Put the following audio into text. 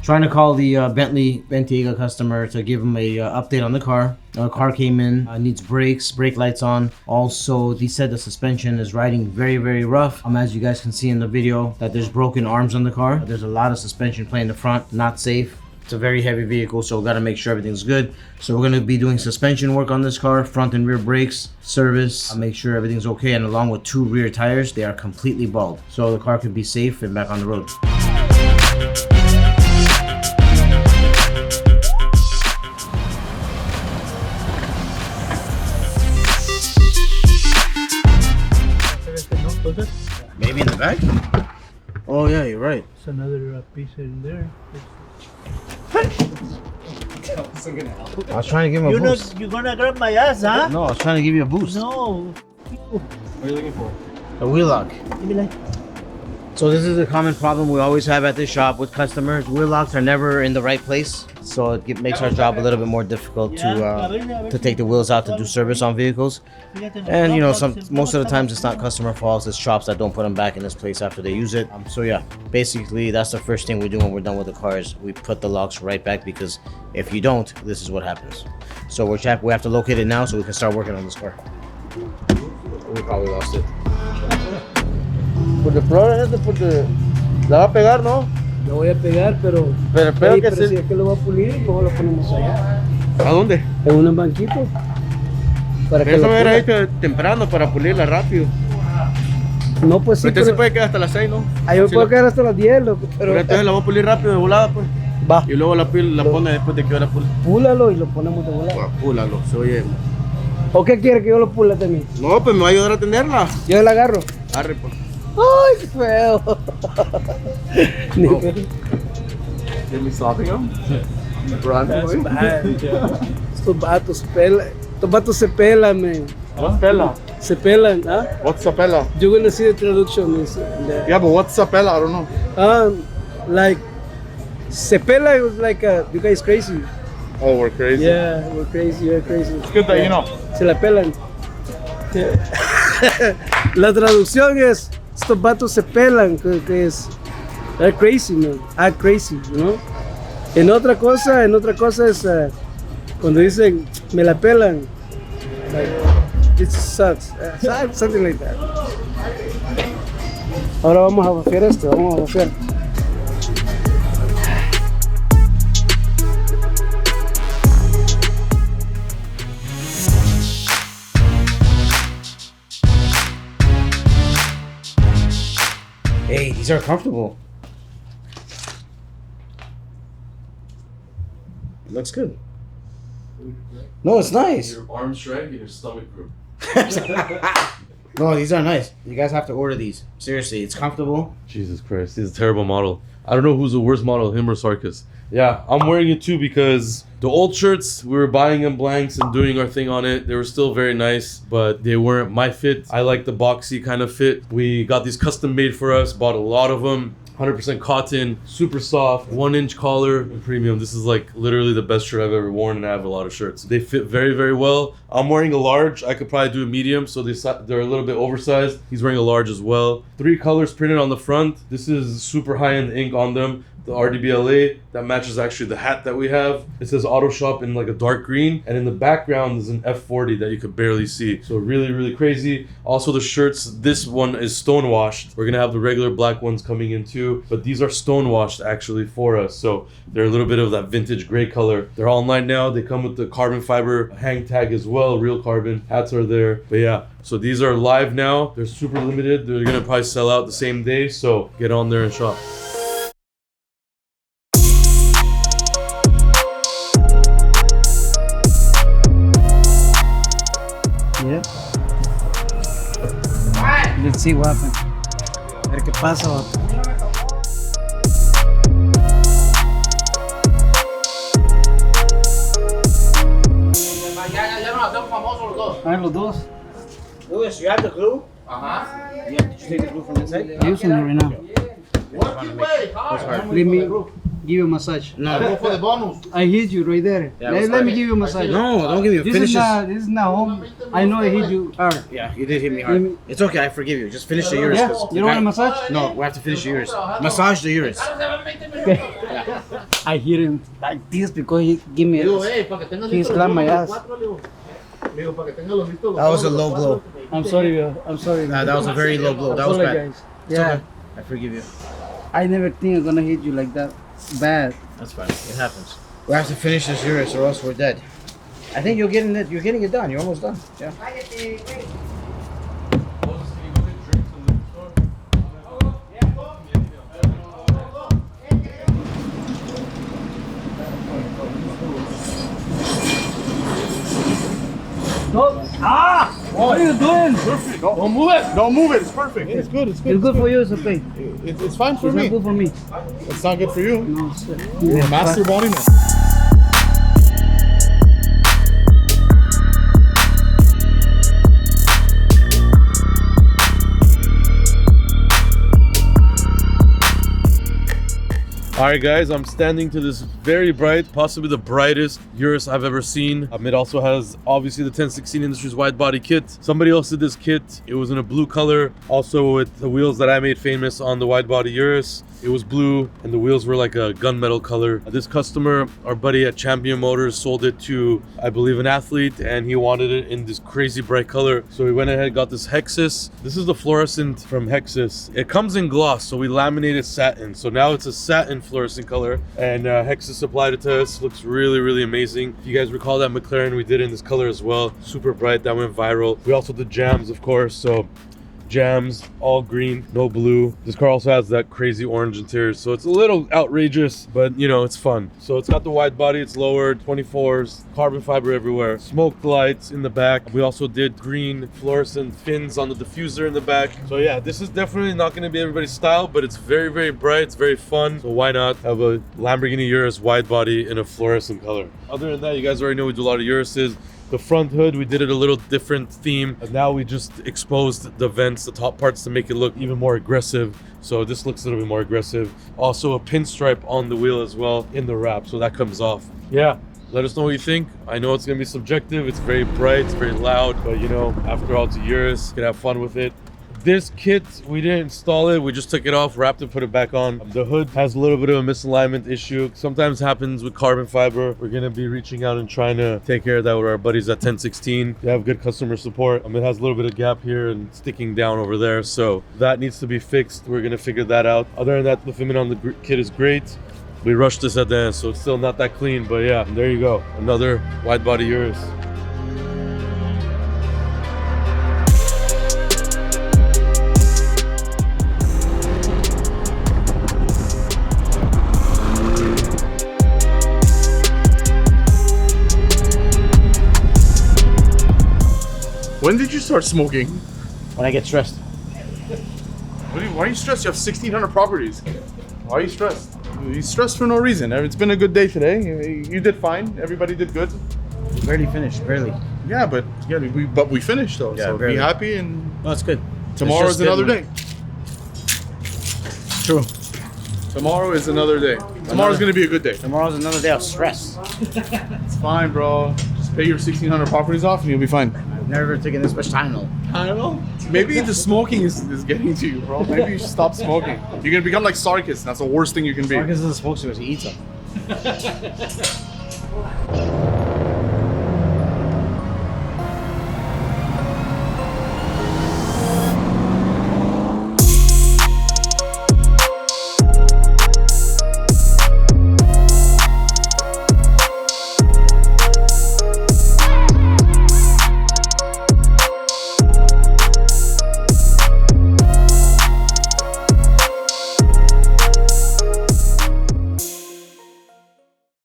Trying to call the Bentley Bentayga customer to give him a update on the car. Car came in, needs brakes, brake lights on. Also, they said the suspension is riding very, very rough. As you guys can see in the video, that there's broken arms on the car. There's a lot of suspension play in the front, not safe. It's a very heavy vehicle, so we gotta make sure everything's good. So we're gonna be doing suspension work on this car, front and rear brakes, service, make sure everything's okay, and along with 2 rear tires, they are completely bald. So the car can be safe and back on the road. Maybe in the back? Oh yeah, you're right. It's another piece in there. I was trying to give him a boost. You're gonna grab my ass, huh? No, I was trying to give you a boost. No. What are you looking for? A wheel lock. Give me like. So this is a common problem we always have at this shop with customers. Wheel locks are never in the right place, so it makes our job a little bit more difficult to take the wheels out to do service on vehicles. And you know, most of the times it's not customer faults, it's shops that don't put them back in this place after they use it. So yeah, basically that's the first thing we do when we're done with the cars. We put the locks right back, because if you don't, this is what happens. So we have to locate it now so we can start working on this car. We probably lost it. Pues de prueba porque la va a pegar, ¿no? La voy a pegar, pero Pero que si es que lo va a pulir, luego lo ponemos allá. ¿A dónde? En un banquito. Para que Eso lo me hubiera pula. hecho temprano para pulirla rápido. No, pues sí, Pero entonces se puede quedar hasta las 6, ¿no? ahí me Sí, puedo quedar hasta las 10, loco, Pero pero entonces la voy a pulir rápido de volada, pues. va, Y luego la pone después de que yo la pule. púlalo y lo ponemos de volada. Púlalo, se oye. ¿O qué quiere que yo lo pule también? No, pues me va a ayudar a tenerla. Yo la agarro. Arre, pues. ¡Ay, qué feo! Ni Oh. feo. ¿Qué me stopping him? Estos vatos se pelan, man. What's pela? Se pelan, ¿ah? What's a pela? You're gonna see the traduction. Is, Yeah, but what's a pela? I don't know. like, se pela was like, you guys crazy. Oh, we're crazy. Yeah, we're crazy, you're crazy. It's good that you know. Se la pelan. La traducción es, estos vatos se pelan, que es, they're crazy, man. Act crazy, you know? En otra cosa es cuando dicen, me la pelan. Like, it sucks. Something like that. Ahora vamos a bafear esto, vamos a bafear. Hey, these are comfortable. It looks good. No, it's nice. Your arms shrank and your stomach grew. No, these are nice. You guys have to order these. Seriously, it's comfortable. Jesus Christ, this is a terrible model. I don't know who's the worst model, him or Sarkis. Yeah, I'm wearing it too because the old shirts, we were buying them blanks and doing our thing on it. They were still very nice, but they weren't my fit. I like the boxy kind of fit. We got these custom made for us, bought a lot of them. 100% cotton, super soft, 1-inch collar, and premium. This is like literally the best shirt I've ever worn, and I have a lot of shirts. They fit very, very well. I'm wearing a large. I could probably do a medium, so they're a little bit oversized. He's wearing a large as well. 3 colors printed on the front. This is super high-end ink on them. The RDBLA that matches actually the hat that we have. It says Auto Shop in like a dark green, and in the background is an F40 that you could barely see. So really, really crazy. Also the shirts, this one is stone washed. We're gonna have the regular black ones coming in too, but these are stone washed actually for us. So they're a little bit of that vintage gray color. They're online now. They come with the carbon fiber hang tag as well, real carbon. Hats are there. But yeah, so these are live now. They're super limited. They're gonna probably sell out the same day. So get on there and shop. Yeah. Let's see what happens. A ver qué pasa, vato. Ya nos hacemos famosos los dos. Ah, los dos. Louis, you have the glue? Ajá. Yeah, did you take the glue from inside? I'm using it right now. What you way? Leave me. Give you a massage. No. For the bonus. I hit you right there. Yeah, let me give you a massage. No, don't give me a This finish. this is not home. I know I hit you hard. Yeah, you did hit me hard. It's okay, I forgive you. Just finish the Urus. Yeah? 'cause You don't want a massage? No, we have to finish the Urus. Massage the Urus. I hit him like this because he give me. He slapped my ass. That was a low blow. I'm sorry, I'm sorry. Nah, that was a very low blow. That was bad. Apologize. It's Yeah, okay. I forgive you. I never think I'm gonna hit you like that. Bad. That's fine. It happens. We have to finish this Urus or else we're dead. I think you're getting it. You're getting it done. You're almost done. Yeah. What are you doing? Perfect. Don't move it. Don't move it. It's perfect. It's good. It's good. It's good for you, it's okay. It's fine for It's me. not good for me. It's not good for you. No, sir. You're a master bodyman. Alright guys, I'm standing to this very bright, possibly the brightest Urus I've ever seen. It also has obviously the 1016 Industries wide body kit. Somebody else did this kit. It was in a blue color, also with the wheels that I made famous on the wide body Urus. It was blue and the wheels were like a gunmetal color. This customer, our buddy at Champion Motors, sold it to, I believe, an athlete, and he wanted it in this crazy bright color. So we went ahead and got this Hexis. This is the fluorescent from Hexis. It comes in gloss, so we laminated satin. So now it's a satin fluorescent color, and Hexis supplied it to us. Looks really, really amazing. If you guys recall that McLaren, we did it in this color as well. Super bright, that went viral. We also did jams, of course, so jams, all green, no blue. This car also has that crazy orange interior, so it's a little outrageous, but you know, it's fun. So it's got the wide body, it's lowered, 24s, carbon fiber everywhere, smoked lights in the back. We also did green fluorescent fins on the diffuser in the back. So yeah, this is definitely not going to be everybody's style, but it's very, very bright, it's very fun. So why not have a Lamborghini Urus wide body in a fluorescent color? Other than that, you guys already know we do a lot of Uruses. The front hood, we did it a little different theme. And now we just exposed the vents, the top parts, to make it look even more aggressive. So this looks a little bit more aggressive. Also a pinstripe on the wheel as well in the wrap, so that comes off. Yeah, let us know what you think. I know it's gonna be subjective. It's very bright, it's very loud, but you know, after all, it's a Urus. You can have fun with it. This kit, we didn't install it. We just took it off, wrapped it, put it back on. The hood has a little bit of a misalignment issue. Sometimes happens with carbon fiber. We're gonna be reaching out and trying to take care of that with our buddies at 1016. They have good customer support. It has a little bit of gap here and sticking down over there. So that needs to be fixed. We're gonna figure that out. Other than that, the fitment on the kit is great. We rushed this at the end, so it's still not that clean, but yeah, there you go. Another wide body Urus. When did you start smoking? When I get stressed. Why are you stressed? You have 1,600 properties. Why are you stressed? You're stressed for no reason. It's been a good day today. You did fine. Everybody did good. Barely finished, barely. Yeah, but we finished though. Yeah, so barely. be happy, and No, it's good. tomorrow's another day. True. Tomorrow is another day. Tomorrow's gonna be a good day. Tomorrow's another day of stress. It's fine, bro. Just pay your 1,600 properties off, and you'll be fine. I've never taken this much Tylenol. I don't know. Maybe the smoking is getting to you, bro. Maybe you should stop smoking. You're gonna become like Sarkis. That's the worst thing you can be. Marcus isn't supposed to, he eats them.